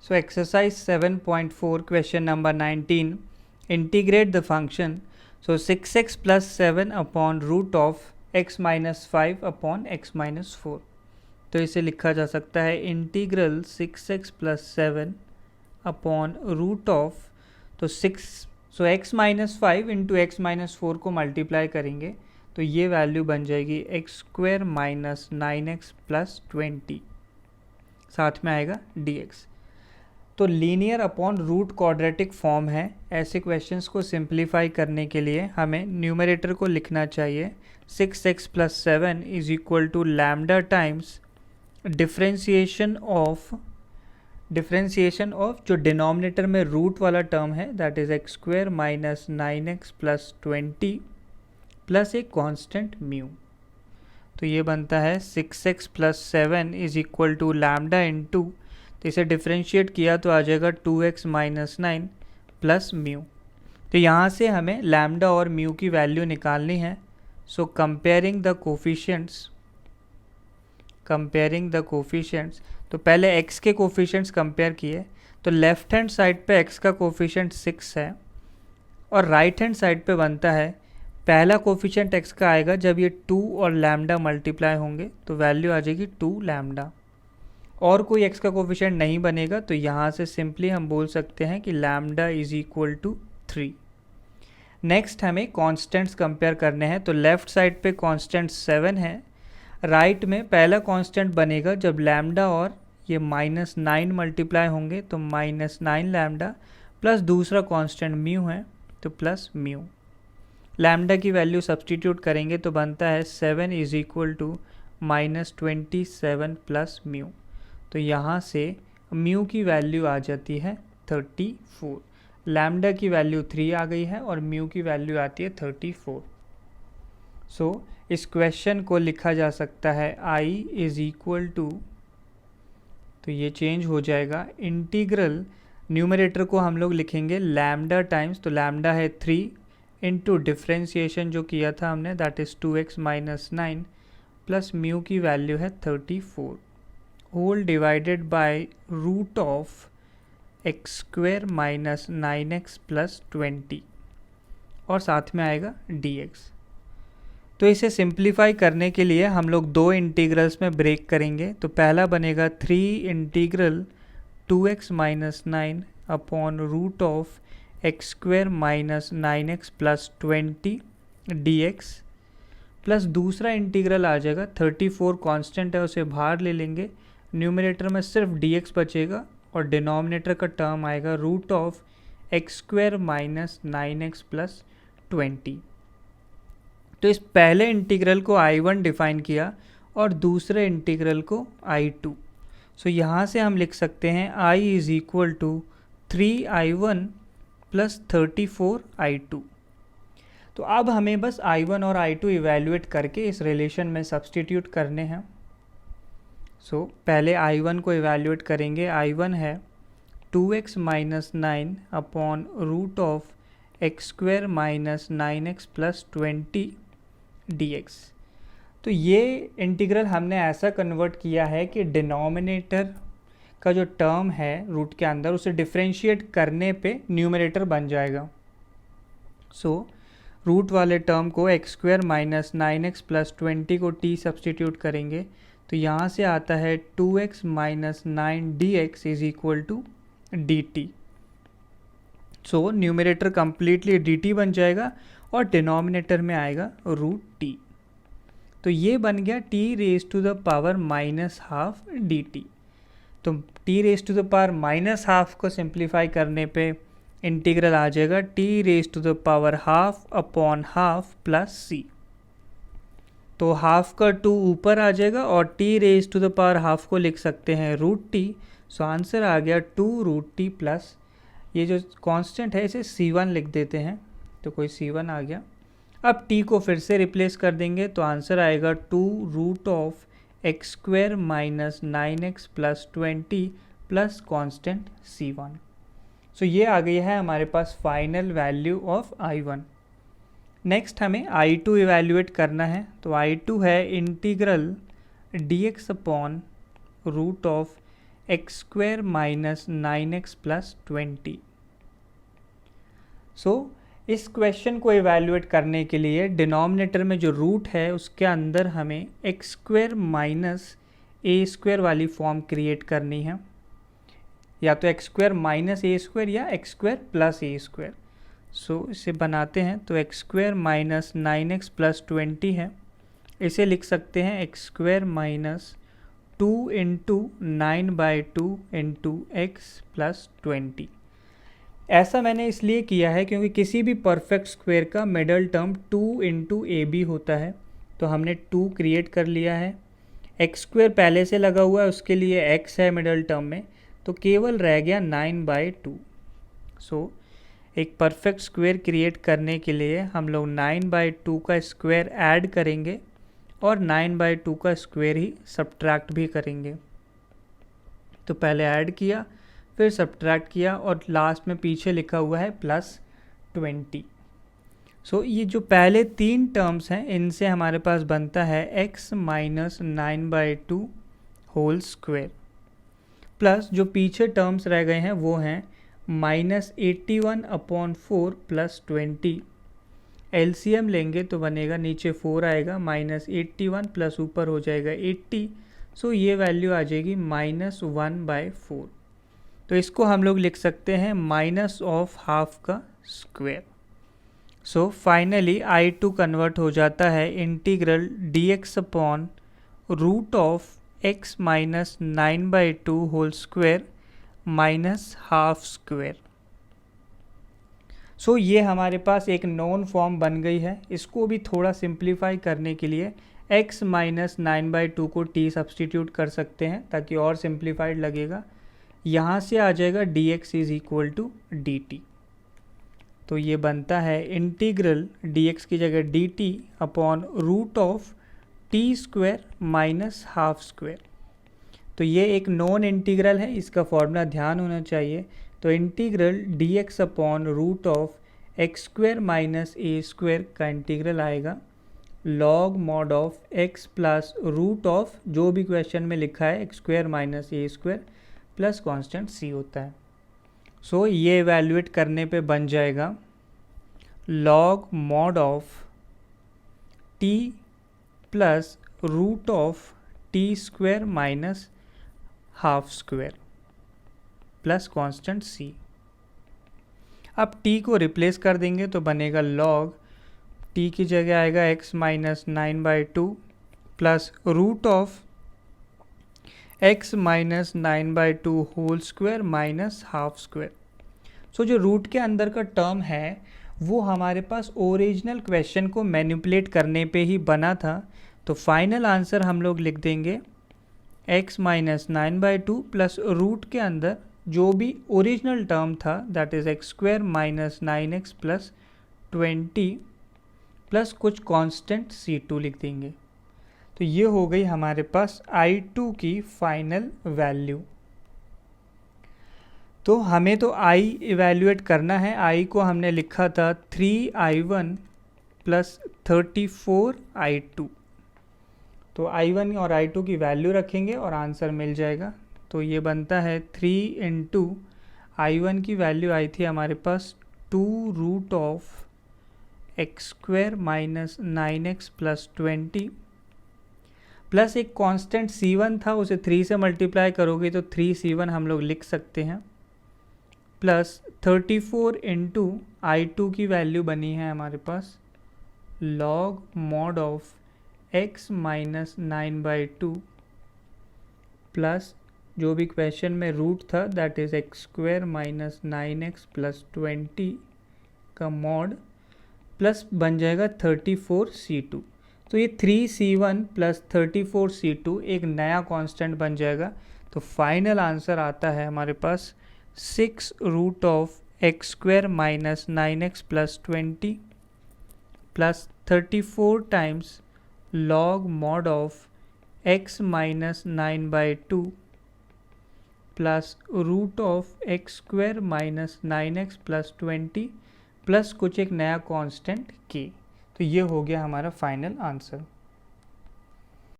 So exercise 7.4 question number 19, integrate the function. So 6x plus 7 upon root of x minus 5 upon x minus 4. तो इसे लिखा जा सकता है integral 6x plus 7 upon root of, तो 6, so x minus 5 into x minus 4 को multiply करेंगे तो ये वैल्यू बन जाएगी x square minus 9x plus 20, साथ में आएगा dx। तो linear upon root quadratic form है। ऐसे क्वेश्चंस को सिंप्लीफाई करने के लिए हमें न्यूमरेटर को लिखना चाहिए 6x plus 7 is equal to lambda times differentiation of जो डिनोमिनेटर में रूट वाला टर्म है that is x square minus 9x plus 20 plus एक कांस्टेंट म्यू। तो ये बनता है 6x plus 7 is equal to lambda into, तो इसे डिफ्रेंशिएट किया तो आ जाएगा 2x माइनस 9 प्लस म्यू। तो यहाँ से हमें लैम्डा और म्यू की वैल्यू निकालनी है। सो कंपेयरिंग द कोफिशिएंट्स, तो पहले x के कोफिशिएंट्स कंपेयर किए तो लेफ्ट हैंड साइड पे x का कोफिशिएंट 6 है और राइट हैंड साइड पे बनता है पहला कोफिशिएंट x का आएगा जब ये 2 और लैम्डा मल्टीप्लाई होंगे तो वैल्यू आ जाएगी 2 लैम्डा, और कोई x का कोफिशिएंट नहीं बनेगा तो यहाँ से सिंपली हम बोल सकते हैं कि lambda is equal to 3। Next हमें कॉन्स्टेंट्स कंपेयर करने हैं। तो लेफ्ट साइड पे कॉन्स्टेंट 7 है, राइट में पहला कांस्टेंट बनेगा जब लैम्डा और ये माइनस 9 मल्टीप्लाई होंगे तो माइनस 9 लैम्डा प्लस दूसरा कांस्टेंट म्यू है तो प्लस म्यू। लैम्डा की वैल्यू सब्सटीट्यूट करेंगे तो बनता है 7 is equal to minus 27 plus mu. तो यहाँ से म्यू की वैल्यू आ जाती है 34, लैम्डा की वैल्यू 3 आ गई है और म्यू की वैल्यू आती है 34। सो इस क्वेश्चन को लिखा जा सकता है I इज इक्वल टू, तो ये चेंज हो जाएगा, इंटीग्रल न्यूमरेटर को हम लोग लिखेंगे लैम्डा टाइम्स, तो लैम्डा है 3 इंटू डिफ्रेंसिएशन जो किया था हमने that is 2x minus 9 plus mu की वैल्यू है 34 whole divided by root of x square minus 9x plus 20 और साथ में आएगा dx। तो इसे सिंप्लीफाई करने के लिए हम लोग दो इंटीग्रल्स में ब्रेक करेंगे। तो पहला बनेगा 3 integral 2x minus 9 upon root of x square minus 9x plus 20 dx, plus दूसरा इंटीग्रल आ जाएगा 34 कांस्टेंट है उसे बाहर ले लेंगे, न्यूमरेटर में सिर्फ dx बचेगा और डिनोमिनेटर का टर्म आएगा root of x square minus 9x plus 20। तो इस पहले इंटीग्रल को I1 डिफाइन किया और दूसरे इंटीग्रल को I2। सो यहाँ से हम लिख सकते हैं I is equal to 3I1 plus 34I2। तो अब हमें बस I1 और I2 इवेल्युएट करके इस रिलेशन में सब्सटीट्यूट करने हैं। सो पहले I1 को इवेल्युएट करेंगे। I1 है 2x minus 9 upon root of x square minus 9x plus 20 dx। तो ये इंटीग्रल हमने ऐसा कन्वर्ट किया है कि डिनोमिनेटर का जो टर्म है रूट के अंदर उसे डिफ्रेंशिएट करने पे न्यूमरेटर बन जाएगा। सो रूट वाले टर्म को x square minus 9x plus 20 को t सब्सटीट्यूट करेंगे तो यहाँ से आता है 2x minus 9 dx is equal to dt। So numerator completely dt बन जाएगा और डिनोमिनेटर में आएगा रूट t। तो ये बन गया t raise to the power minus half dt। तो t raise to the power minus half को सिंप्लीफाई करने पे इंटीग्रल आ जाएगा t raise to the power half upon half plus c। तो हाफ का 2 ऊपर आ जाएगा और t raise to the power half को लिख सकते हैं रूट t। सो आंसर आ गया 2 रूट t प्लस, ये जो कांस्टेंट है इसे c1 लिख देते हैं तो कोई c1 आ गया। अब t को फिर से रिप्लेस कर देंगे तो आंसर आएगा 2 root of x square minus 9x plus 20 plus constant c1। So ये आ गई है हमारे पास final value of I1। Next हमें I2 इवेल्युएट करना है। तो I2 है integral dx upon root of x square minus 9x plus 20। So इस क्वेश्चन को इवैल्यूएट करने के लिए डिनोमिनेटर में जो रूट है उसके अंदर हमें x square minus A square वाली फॉर्म क्रिएट करनी है, या तो x square minus A square या एक्स स्क्वायर प्लस ए स्क्वायर। सो इसे बनाते हैं तो x square minus 9x plus 20 है, इसे लिख सकते हैं x square minus 2 into 9/2 into x plus 20। ऐसा मैंने इसलिए किया है क्योंकि किसी भी परफेक्ट स्क्वायर का middle term 2 into A B होता है, तो हमने 2 क्रिएट कर लिया है। एक्स स्क्वायर पहले से लगा हुआ है, उसके लिए एक्स है मिडल टर्म में, तो केवल रह गया 9/2। सो एक परफेक्ट स्क्वायर क्रिएट करने के लिए हम लोग 9/2 का स्क्वायर ऐड करेंगे और 9/2 का स्क्वायर ही सब्ट्रैक्ट भी करेंगे। तो पहले ऐड किया, फिर सब्ट्रैक्ट किया और लास्ट में पीछे लिखा हुआ है प्लस 20। सो ये जो पहले 3 टर्म्स हैं इनसे हमारे पास बनता है x minus 9/2 whole square, plus जो पीछे टर्म्स रह गए हैं वो हैं माइनस 81/4 प्लस 20। एलसीएम लेंगे तो बनेगा, नीचे 4 आएगा, माइनस 81 प्लस ऊपर हो जाएगा 80। सो ये वैल्यू आ जाएगी -1/4। तो इसको हम लोग लिख सकते हैं माइनस ऑफ हाफ का square. So finally I2 convert हो जाता है integral dx upon root of x minus 9/2 whole square minus half square. So ये हमारे पास एक नॉन फॉर्म बन गई है। इसको भी थोड़ा सिंप्लीफाई करने के लिए x माइनस 9/2 को t सब्सटीट्यूट कर सकते हैं ताकि और सिंप्लीफाइड लगेगा। यहाँ से आ जाएगा dx is equal to dt। तो ये बनता है इंटीग्रल dx की जगह dt upon root of t square minus half square. तो ये एक नॉन इंटीग्रल है, इसका फॉर्मूला ध्यान होना चाहिए। तो integral dx upon root of x square minus A square का इंटीग्रल आएगा log mod of x plus root of जो भी क्वेश्चन में लिखा है x square minus A square plus constant c होता है। सो ये इवैल्यूएट करने पे बन जाएगा log mod of t plus root of t square minus half square plus constant c। अब t को रिप्लेस कर देंगे तो बनेगा लॉग t की जगह आएगा x minus 9/2 plus root of x minus 9/2 whole square minus half square. So जो रूट के अंदर का टर्म है वो हमारे पास ओरिजिनल क्वेश्चन को मैनिपुलेट करने पे ही बना था। तो फाइनल आंसर हम लोग लिख देंगे x माइनस 9/2 प्लस रूट के अंदर जो भी ओरिजिनल टर्म था that is x square minus 9x plus 20 plus कुछ कांस्टेंट c2 लिख देंगे। तो ये हो गई हमारे पास I2 की फाइनल वैल्यू। तो हमें तो I इवैल्यूएट करना है। I को हमने लिखा था 3I1 प्लस 34I2। तो I1 और I2 की वैल्यू रखेंगे और आंसर मिल जाएगा। तो ये बनता है 3 इंटू I1 की वैल्यू आई थी हमारे पास 2 root of x square minus 9x plus 20 plus एक कांस्टेंट c1 था, उसे 3 से मल्टीप्लाई करोगे तो 3c1 हम लोग लिख सकते हैं, प्लस 34 इंटू I2 की वैल्यू बनी है हमारे पास log mod of x minus 9/2 plus जो भी क्वेश्चन में रूट था that is x square minus 9x plus 20 का मॉड प्लस बन जाएगा 34c2। तो ये 3c1 प्लस 34c2 एक नया कांस्टेंट बन जाएगा। तो फाइनल आंसर आता है हमारे पास 6 root of x square minus 9x plus 20 plus 34 times log mod of x minus 9/2 plus root of x square minus 9x plus 20 plus कुछ एक नया कांस्टेंट k। तो ये हो गया हमारा फाइनल आंसर।